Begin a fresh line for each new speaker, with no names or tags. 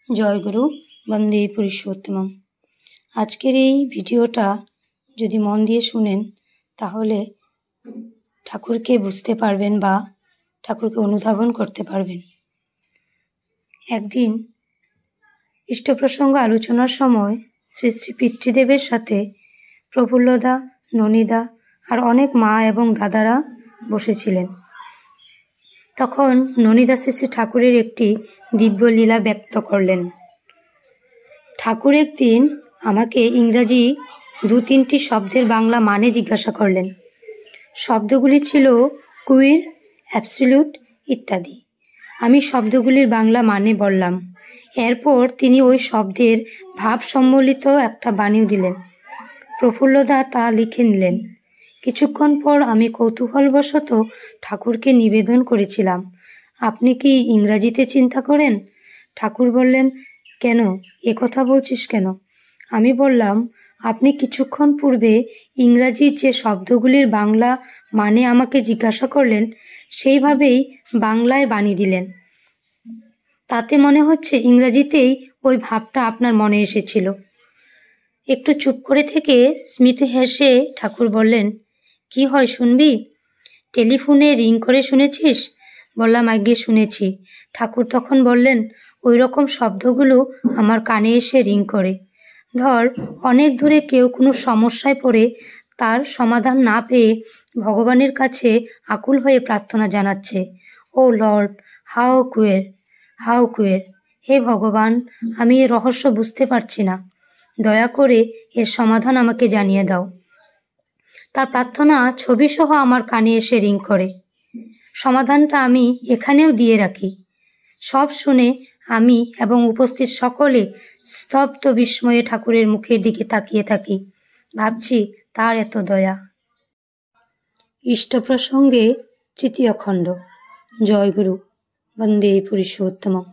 জয়গুরু বন্দে পুরুষোত্তমম। আজকের এই ভিডিওটা যদি মন দিয়ে শুনেন তাহলে ঠাকুরকে বুঝতে পারবেন বা ঠাকুরকে অনুধাবন করতে পারবেন। একদিন ইষ্টপ্রসঙ্গ আলোচনার সময় শ্রী শ্রী পিতৃদেবের সাথে প্রফুল্লদা, ননীদা আর অনেক মা এবং দাদারা বসেছিলেন। তখন ননীদা শ্রী শ্রী ঠাকুরের একটি দিব্য লীলা ব্যক্ত করলেন। ঠাকুর একদিন আমাকে ইংরাজি 2-3টি শব্দের বাংলা মানে জিজ্ঞাসা করলেন। শব্দগুলি ছিল কুইর, অ্যাবসলিউট ইত্যাদি। আমি শব্দগুলির বাংলা মানে বললাম। এরপর তিনি ওই শব্দের ভাব সম্বলিত একটা বাণীও দিলেন। প্রফুল্লদা তা লিখে নিলেন। কিছুক্ষণ পর আমি কৌতূহলবশত ঠাকুরকে নিবেদন করেছিলাম, আপনি কি ইংরাজিতে চিন্তা করেন? ঠাকুর বললেন, কেন, কথা বলছিস কেন? আমি বললাম, আপনি কিছুক্ষণ পূর্বে ইংরাজির যে শব্দগুলির বাংলা মানে আমাকে জিজ্ঞাসা করলেন, সেইভাবেই বাংলায় বাণী দিলেন। তাতে মনে হচ্ছে ইংরাজিতেই ওই ভাবটা আপনার মনে এসেছিল। একটু চুপ করে থেকে স্মিতে হেসে ঠাকুর বললেন, কি হয় শুনবি? টেলিফোনে রিং করে শুনেছিস? বললাম, আগে শুনেছি। ঠাকুর তখন বললেন, ওই রকম শব্দগুলো আমার কানে এসে রিং করে। ধর, অনেক দূরে কেউ কোনো সমস্যায় পড়ে তার সমাধান না পেয়ে ভগবানের কাছে আকুল হয়ে প্রার্থনা জানাচ্ছে, ও লর্ড, হাউ কুয়ের, হে ভগবান, আমি এর রহস্য বুঝতে পারছি না, দয়া করে এর সমাধান আমাকে জানিয়ে দাও। তার প্রার্থনা ছবিসহ আমার কানে এসে রিং করে। সমাধানটা আমি এখানেও দিয়ে রাখি। সব শুনে আমি এবং উপস্থিত সকলে স্তব্ধ বিস্ময়ে ঠাকুরের মুখের দিকে তাকিয়ে থাকি। ভাবছি, তার এত দয়া। ইষ্টপ্রসঙ্গে 3য় খণ্ড। জয়গুরু বন্দে পুরুষোত্তমম।